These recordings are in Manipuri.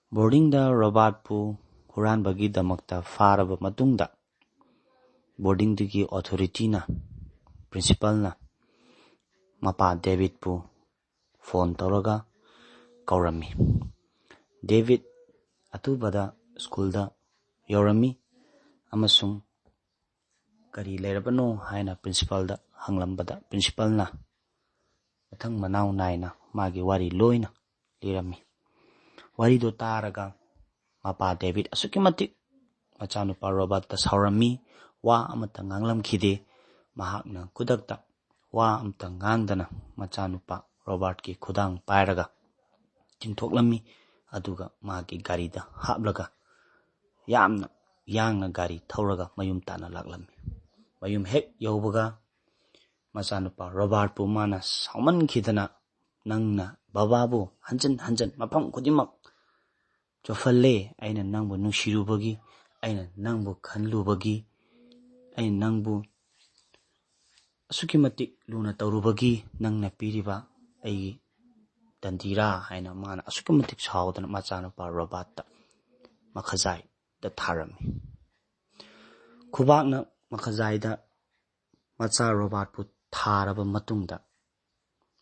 Boardingda Robertpu huranbagidamakta faraba matungda boardingdagi authorityna principalna mapa Davidpu phone tawraga kaurammi. David atubada schoolda yaurami amasung kari leirabano haina principalda hanglambada principalna mathang manau naina magi wari loina lirami. Wari do taraga mapa David asukimatik machanupa Robert ta saurami wa amata nganglamkhide mahakna kudakta wa amta ngangdana machanupa Robert ki khudang pairaga chingthoklami aduga magi garida haplaga yamna yangna gari thauraga mayum tana laklami. Mayum hek yaubaga machanupa Robert pu mana saumankhidana nangna bababu hanjan mafam khudimak chofalle aina nangbu nungshirubagi aina nangbu khanlubagi aina nangbu asukimatik luna tawrubagi nangna piriba ai dandira haina mana asukimatik saudana machanupa Robert ta makhazai da tharami. Khubakna makhazai da macha Robert pu tharaba matungda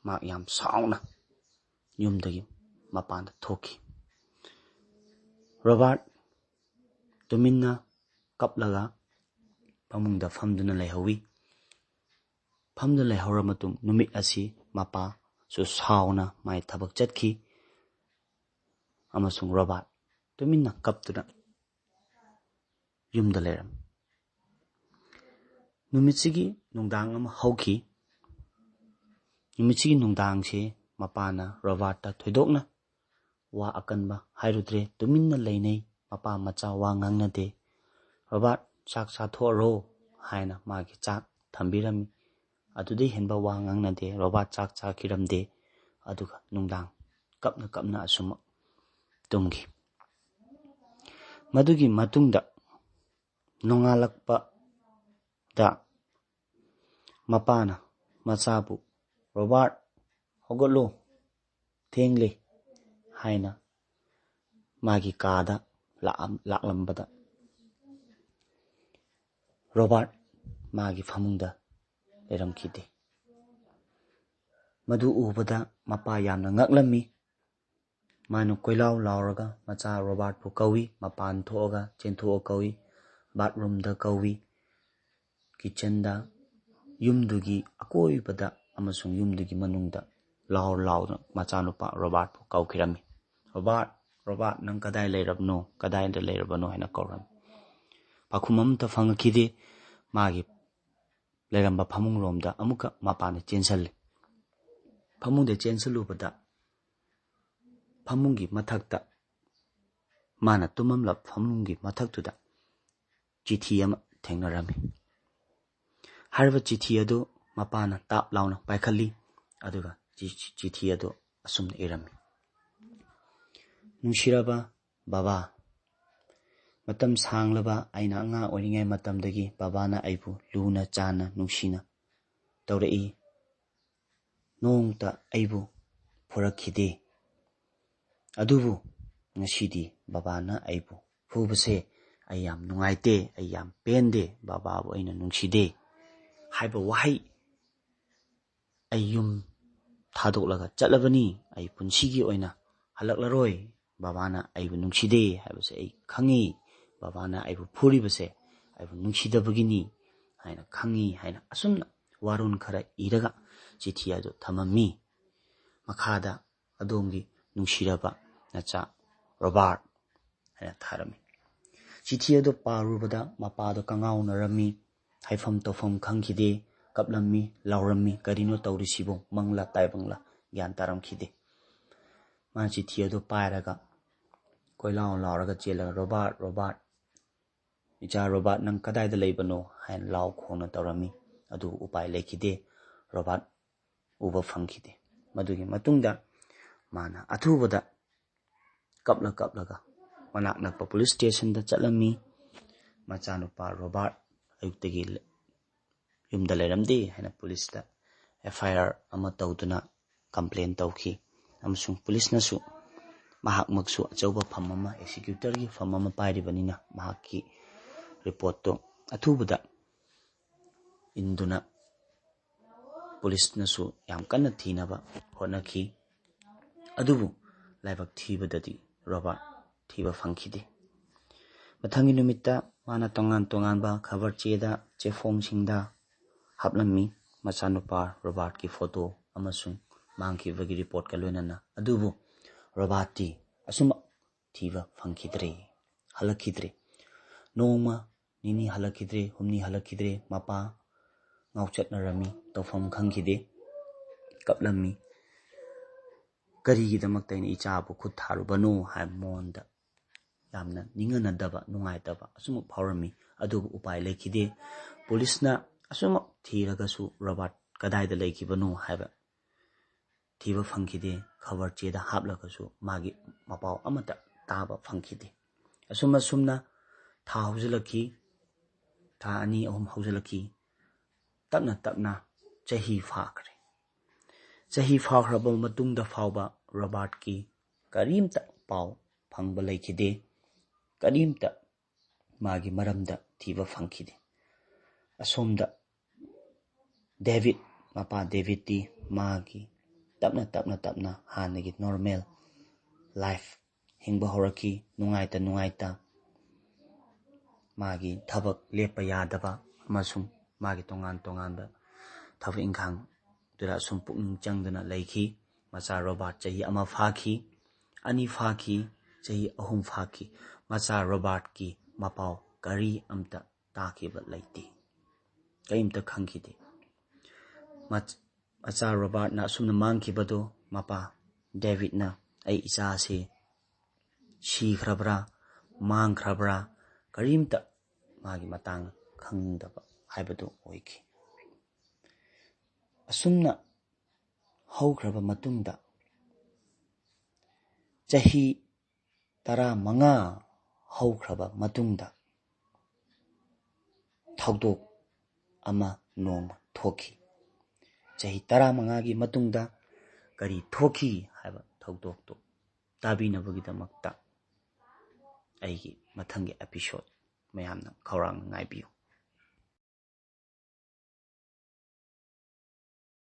mak yam sauna yumdagi mapanda thoki. Robert tuminna kaplaga pamungda famduna laihawi. Famduna laihawra matung numit asi mapa su sauna mai thabak chatki amasung Robert tuminna kaptuna yumda leiram. Numitsigi nungdang ama hauki. Numitsigi nungdang se mapana Robert ta thoidokna wa akanba hairudre tuminna leinei mapa macha wa ngangnade. Robert chak sathoro haina magi chak thambirami adudai henba wa ngangnade. Robert chak chakiramde aduga nungdang kapna asuma tumgi. Madugi matungda nongalakpa da mapana machabu Robert hogolo thengle haina magi kada laklambada Robert magi famungda leramkhide. Madu ubada mapa yamna ngaklami. Manu koilaw lauraga macha Robert pu kawi mapan thoga chentho kawi bathroom da kawi kitchen da yumdugi akoibada amasung yumdugi manungda law machanupa Robert pu kaukhirami. Robert nang kadai leirabno kadai da leirabano haina kauram. Pakhumam ta fangakide magi leiramba phamung romda amuka mapana chensalle. Phamungde chensalubada phamungi mathakta mana tumamlap phamungi mathaktuda chithi ama thengnarami. Harva chithi adu mapana tap launa paikhalli aduga chithi adu asumna irami. Nungshiraba baba matam sanglaba aina anga oringai matamdagi babana aibu luna chana nungsina tawrai nongta aibu phorakhide. Adubu ngashidi babana aibu phubase ayam nungaite ayam pende bababu aina nungshide haiba wahai ayum thadoklaga chatlabani ai punsigi oina halaklaroi babana aibu nungshide haibase ai khangi babana aibu phuribase aibu nungshidabagini haina khangi haina asumna warun khara iraga chithi adu thamammi. Makhada adomgi nungshiraba nacha Robert haina tharami. Chithi adu parubada mapado kangaunarami haifam tofam khangkhide kaplammi laurami karino tawrisibo mangla taibangla gyan taramkhide. Ma chithi adu pairaga koilaw lauraga chelaga Robert icha Robert nang kadai da leibano hain law khona tawrami adu upai lekhide. Robert uba fangkhide. Madugi matungda mana athubada kaplaga manak nakpa police station da chatlami. Machanupa Robert ayuktagi yumda leiramde haina police da FIR ama tawduna complain tawki amasung police nasu ꯃꯍꯥꯛꯃꯛꯁꯨ ꯑꯆꯧꯕ ꯐꯝ ꯑꯃ ꯑꯦꯛꯁꯤꯀ꯭ꯌꯨꯇꯔꯒꯤ ꯐꯝ ꯑꯃ ꯄꯥꯏꯔꯤꯕꯅꯤꯅ ꯃꯍꯥꯛꯀꯤ ꯔꯤꯄꯣꯔꯠꯇꯣ ꯑꯊꯨꯕꯗ ꯏꯟꯗꯨꯅ ꯄꯨꯂꯤꯁꯅꯁꯨ ꯌꯥꯝ ꯀꯟꯅ ꯊꯤꯅꯕ ꯍꯣꯠꯅꯈꯤ ꯑꯗꯨꯕꯨ ꯂꯥꯏꯕꯛ ꯊꯤꯕꯗꯗꯤ ꯔꯣꯕꯥꯔꯠ ꯊꯤꯕ ꯐꯪꯈꯤꯗꯦ ꯃꯊꯪꯒꯤ ꯅꯨꯃꯤꯠꯇ ꯃꯥꯅ ꯇꯣꯉꯥꯟ ꯇꯣꯉꯥꯟꯕ ꯈꯕꯔ ꯆꯦꯗ ꯆꯦꯐꯣꯡꯁꯤꯡꯗ ꯍꯥꯞꯂꯝꯃꯤ ꯃꯆꯥꯅꯨꯄꯥ ꯔꯣꯕꯥꯔꯠꯀꯤ ꯐꯣꯇꯣ ꯑꯃꯁꯨꯡ ꯃꯥꯡꯈꯤꯕꯒꯤ ꯔꯤꯄꯣꯔꯠꯀ ꯂꯣꯏꯅꯅ ꯑꯗꯨꯕꯨ ꯔꯣꯕꯥꯔꯠꯇꯤ ꯑꯁꯨꯃꯛ ꯊꯤꯕ ꯐꯪꯈꯤꯗ꯭ꯔꯦ ꯍꯜꯂꯛꯈꯤꯗ꯭ꯔꯦ ꯅꯣꯡꯃ ꯅꯤꯅꯤ ꯍꯜꯂꯛꯈꯤꯗ꯭ꯔꯦ ꯍꯨꯝꯅꯤ ꯍꯜꯂꯛꯈꯤꯗ꯭ꯔꯦ ꯃꯄꯥ ꯉꯥꯎꯆꯠꯅꯔꯝꯃꯤ ꯇꯧꯐꯝ ꯈꯪꯈꯤꯗꯦ ꯀꯞꯂꯝꯃꯤ ꯀꯔꯤꯒꯤꯗꯃꯛꯇ ꯑꯩꯅ ꯏꯆꯥꯕꯨ ꯈꯨꯠ ꯊꯥꯔꯨꯕꯅꯣ ꯍꯥꯏꯕ ꯃꯉꯣꯟꯗ ꯌꯥꯝꯅ ꯅꯤꯡꯍꯟꯅꯗꯕ ꯅꯨꯡꯉꯥꯏꯇꯕ ꯑꯁꯨꯃꯛ ꯐꯥꯎꯔꯝꯃꯤ ꯑꯗꯨꯕꯨ ꯎꯄꯥꯏ ꯂꯩꯈꯤꯗꯦ ꯄꯨꯂꯤꯁꯅ ꯑꯁꯨꯃꯛ ꯊꯤꯔꯒꯁꯨ ꯔꯣꯕꯥꯔꯠ ꯀꯗꯥꯏꯗ ꯂꯩꯈꯤꯕꯅꯣ ꯍꯥꯏꯕ ꯊꯤꯕ ꯐꯪꯈꯤꯗꯦ ꯈꯕꯔ ꯆꯦꯗ ꯍꯥꯞꯂꯒꯁꯨ ꯃꯥꯒꯤ ꯃꯄꯥꯎ ꯑꯃꯠꯇ ꯇꯥꯕ ꯐꯪꯈꯤꯗꯦ ꯑꯁꯨꯝꯅ ꯊꯥ ꯍꯧꯖꯤꯜꯂꯛꯈꯤ ꯊꯥ 2-3 ꯍꯧꯖꯤꯜꯂꯛꯈꯤ ꯇꯞꯅ ꯇꯞꯅ ꯆꯍꯤ ꯐꯥꯈ꯭ꯔꯦ ꯆꯍꯤ ꯐꯥꯈ꯭ꯔꯕ ꯃꯇꯨꯡꯗ ꯐꯥꯎꯕ ꯔꯣꯕꯥꯔꯠꯀꯤ ꯀꯔꯤꯝꯇ ꯄꯥꯎ ꯐꯪꯕ ꯂꯩꯈꯤꯗꯦ ꯀꯔꯤꯝꯇ ꯃꯥꯒꯤ ꯃꯔꯝꯗ ꯊꯤꯕ ꯐꯪꯈꯤꯗꯦ ꯑꯁꯣꯝꯗ ꯗꯦꯕꯤꯠ ꯃꯄꯥ ꯗꯦꯕꯤꯠꯇꯤ ꯃꯥꯒꯤ ꯇꯞꯅ ꯍꯥꯟꯅꯒꯤ ꯅꯣꯔꯃꯦꯜ ꯂꯥꯏꯐ ꯍꯤꯡꯕ ꯍꯧꯔꯛꯈꯤ ꯅꯨꯡꯉꯥꯏꯇ ꯃꯥꯒꯤ ꯊꯕꯛ ꯂꯦꯞꯄ ꯌꯥꯗꯕ ꯑꯃꯁꯨꯡ ꯃꯥꯒꯤ ꯇꯣꯉꯥꯟꯕ ꯊꯕꯛ ꯏꯪꯈꯥꯡꯗꯨꯗ ꯑꯁꯨꯝ ꯄꯨꯛꯅꯤꯡ ꯆꯪꯗꯨꯅ ꯂꯩꯈꯤ ꯃꯆꯥ ꯔꯣꯕꯥꯔꯠ ꯆꯍꯤ 1 ꯐꯥꯈꯤ 2 ꯐꯥꯈꯤ ꯆꯍꯤ 3 ꯐꯥꯈꯤ ꯃꯆꯥ ꯔꯣꯕꯥꯔꯠꯀꯤ ꯃꯄꯥꯎ ꯀꯔꯤ ꯑꯝꯇ ꯇꯥꯈꯤꯕ ꯂꯩꯇꯦ ꯀꯔꯤꯝꯇ ꯈꯪꯈꯤꯗꯦ ꯃꯆꯥ ꯔꯣꯕꯥꯔꯠꯅ ꯑꯁꯨꯝꯅ ꯃꯥꯡꯈꯤꯕꯗꯣ ꯃꯄꯥ ꯗꯦꯕꯤꯠꯅ ꯑꯩ ꯏꯆꯥꯁꯤ ꯁꯤꯈ꯭ꯔꯕ꯭ꯔꯥ ꯃꯥꯡꯈ꯭ꯔꯕ꯭ꯔꯥ ꯀꯔꯤꯝꯇ ꯃꯥꯒꯤ ꯃꯇꯥꯡꯗ ꯈꯪꯗꯕ ꯍꯥꯏꯕꯗꯨ ꯑꯣꯏꯈꯤ ꯑꯁꯨꯝꯅ ꯍꯧꯈ꯭ꯔꯕ ꯃꯇꯨꯡꯗ ꯆꯍꯤ 15 ꯍꯧꯈ꯭ꯔꯕ ꯃꯇꯨꯡꯗ ꯊꯧꯗꯣꯛ ꯑꯃ ꯅꯣꯡꯃ ꯊꯣꯛꯈꯤ ꯆꯍꯤ 15ꯒꯤ ꯃꯇꯨꯡꯗ ꯀꯔꯤ ꯊꯣꯛꯈꯤ ꯍꯥꯏꯕ ꯊꯧꯗꯣꯛꯇꯨ ꯇꯥꯕꯤꯅꯕꯒꯤꯗꯃꯛꯇ ꯑꯩꯒꯤ ꯃꯊꯪꯒꯤ ꯑꯦꯄꯤꯁꯣꯗ ꯃꯌꯥꯝꯅ ꯈꯧꯔꯥꯡꯅ ꯉꯥꯏꯕꯤꯌꯨ